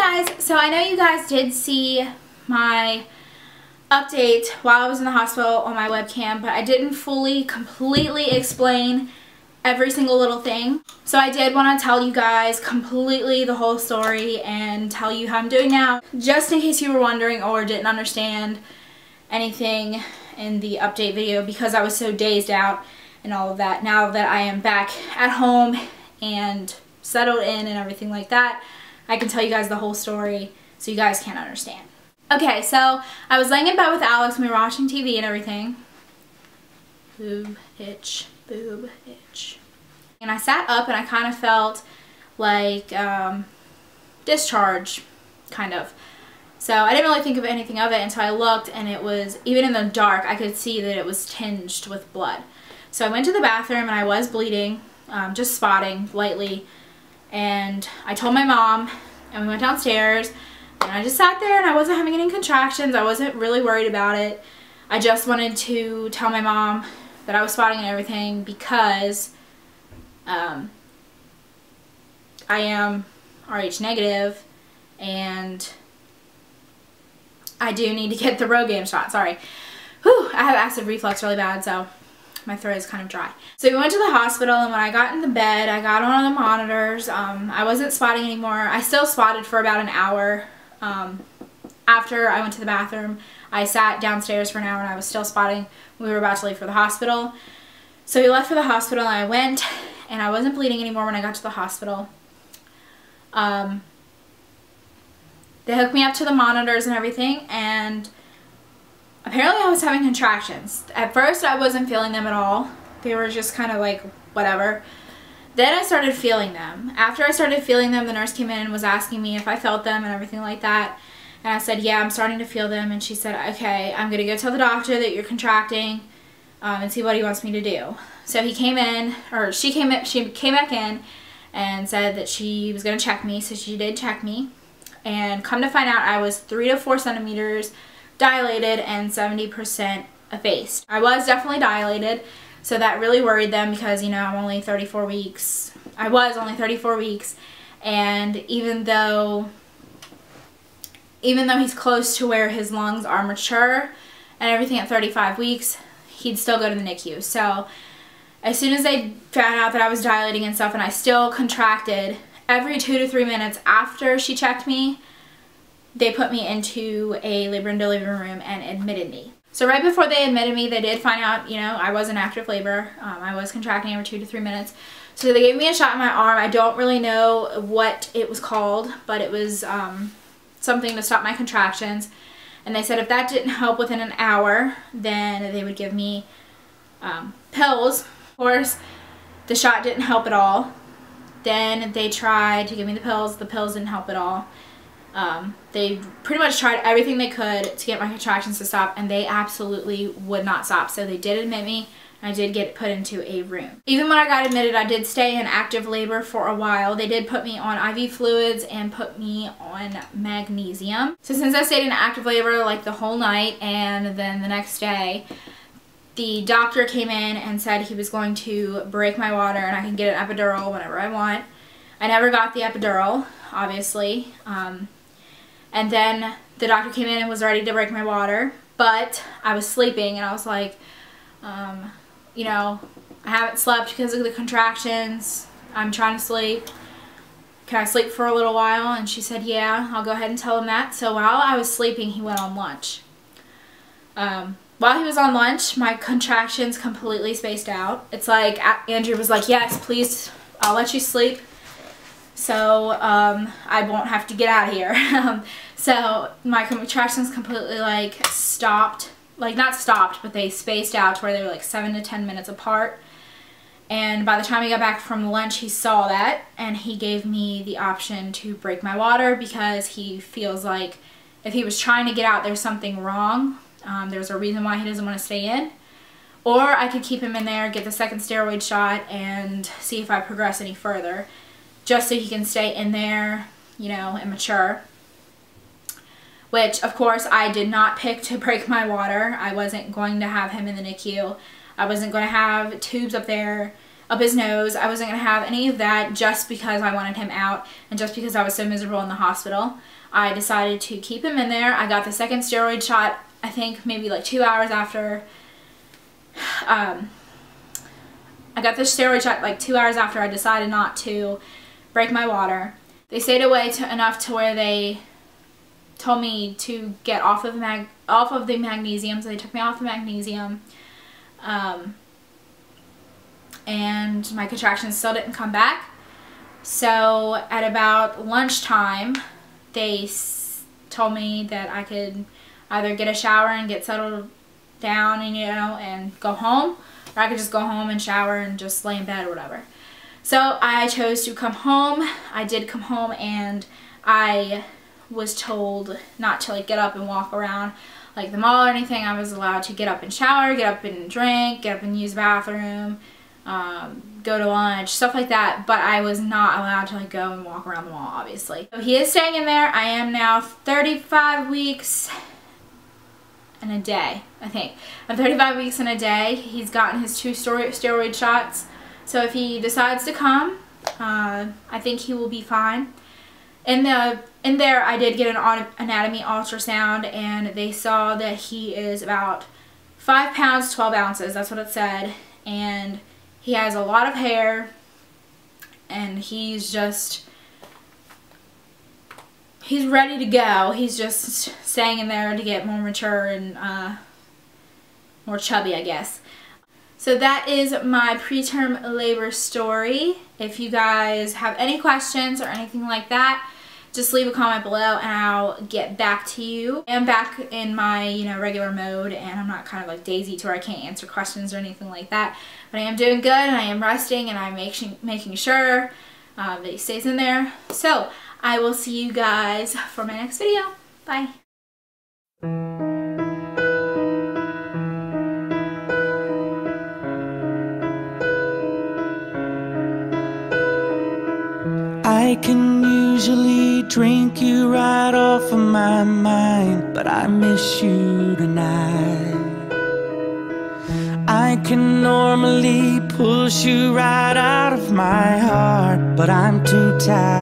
Hey guys, so I know you guys did see my update while I was in the hospital on my webcam, but I didn't completely explain every single little thing. So I did want to tell you guys completely the whole story and tell you how I'm doing now, just in case you were wondering or didn't understand anything in the update video, because I was so dazed out and all of that. Now that I am back at home and settled in and everything like that, I can tell you guys the whole story so you guys can understand. Okay, so I was laying in bed with Alex and we were watching TV and everything. Boob itch, boob itch. And I sat up and I kind of felt like discharge, kind of. So I didn't really think of anything of it until I looked, and it was, even in the dark, I could see that it was tinged with blood. So I went to the bathroom and I was bleeding, just spotting lightly. And I told my mom, and we went downstairs, and I just sat there and I wasn't having any contractions. I wasn't really worried about it. I just wanted to tell my mom that I was spotting and everything because I am Rh negative and I do need to get the Rogaine shot. Sorry. Whew, I have acid reflux really bad, so my throat is kind of dry. So we went to the hospital, and when I got in the bed, I got on the monitors. I wasn't spotting anymore. I still spotted for about an hour. After I went to the bathroom, I sat downstairs for an hour and I was still spotting. We were about to leave for the hospital. So we left for the hospital and I went, and I wasn't bleeding anymore when I got to the hospital. They hooked me up to the monitors and everything, and apparently I was having contractions. At first I wasn't feeling them at all. They were just kind of like whatever. Then I started feeling them. After I started feeling them, the nurse came in and was asking me if I felt them and everything like that. And I said, yeah, I'm starting to feel them. And she said, okay, I'm going to go tell the doctor that you're contracting and see what he wants me to do. So he came in, or she came back in and said that she was going to check me. So she did check me. And come to find out, I was 3 to 4 centimeters dilated and 70% effaced. I was definitely dilated, so that really worried them because, you know, I'm only 34 weeks. I was only 34 weeks, and even though he's close to where his lungs are mature and everything at 35 weeks, he'd still go to the NICU. So as soon as they found out that I was dilating and stuff, and I still contracted, every 2 to 3 minutes after she checked me, they put me into a labor and delivery room and admitted me. So right before they admitted me, they did find out, you know, I was in active labor. I was contracting every 2 to 3 minutes. So they gave me a shot in my arm. I don't really know what it was called, but it was something to stop my contractions. And they said if that didn't help within an hour, then they would give me pills. Of course, the shot didn't help at all. Then they tried to give me the pills. The pills didn't help at all. They pretty much tried everything they could to get my contractions to stop, and they absolutely would not stop. So they did admit me, and I did get put into a room. Even when I got admitted, I did stay in active labor for a while. They did put me on IV fluids and put me on magnesium. So since I stayed in active labor like the whole night, and then the next day, the doctor came in and said he was going to break my water and I can get an epidural whenever I want. I never got the epidural, obviously. And then the doctor came in and was ready to break my water, but I was sleeping, and I was like, you know, I haven't slept because of the contractions. I'm trying to sleep. Can I sleep for a little while? And she said, yeah, I'll go ahead and tell him that. So while I was sleeping, he went on lunch. While he was on lunch, my contractions completely spaced out. It's like Andrew was like, yes, please, I'll let you sleep, so I won't have to get out of here. So my contractions completely like stopped, like not stopped, but they spaced out to where they were like 7 to 10 minutes apart. And by the time he got back from lunch, he saw that, and he gave me the option to break my water because he feels like if he was trying to get out, there's something wrong. There's a reason why he doesn't want to stay in. Or I could keep him in there, get the second steroid shot, and see if I progress any further, just so he can stay in there, you know, and mature. Which, of course, I did not pick to break my water. I wasn't going to have him in the NICU. I wasn't going to have tubes up there. up his nose. I wasn't going to have any of that just because I wanted him out and just because I was so miserable in the hospital. I decided to keep him in there. I got the second steroid shot, I think maybe like 2 hours after. I got the steroid shot like 2 hours after I decided not to break my water. They stayed away enough to where they told me to get off of the magnesium, so they took me off the magnesium. And my contractions still didn't come back. So at about lunchtime, they told me that I could either get a shower and get settled down and, you know, and go home, or I could just go home and shower and just lay in bed or whatever. So I chose to come home. I did come home, and I was told not to like get up and walk around like the mall or anything. I was allowed to get up and shower, get up and drink, get up and use the bathroom, go to lunch, stuff like that, but I was not allowed to like go and walk around the mall, obviously. So he is staying in there. I am now 35 weeks and a day, I think. I'm 35 weeks and a day. He's gotten his 2 steroid shots, so if he decides to come, I think he will be fine. In there, I did get an anatomy ultrasound, and they saw that he is about 5 pounds, 12 ounces. That's what it said. And he has a lot of hair, and he's ready to go. He's just staying in there to get more mature and more chubby, I guess. So that is my preterm labor story. If you guys have any questions or anything like that, just leave a comment below and I'll get back to you. I'm back in my, you know, regular mode, and I'm not kind of like Daisy to where I can't answer questions or anything like that. But I am doing good, and I am resting, and I'm making sure that he stays in there. So I will see you guys for my next video. Bye. I can usually drink you right off of my mind, but I miss you tonight. I can normally push you right out of my heart, but I'm too tired.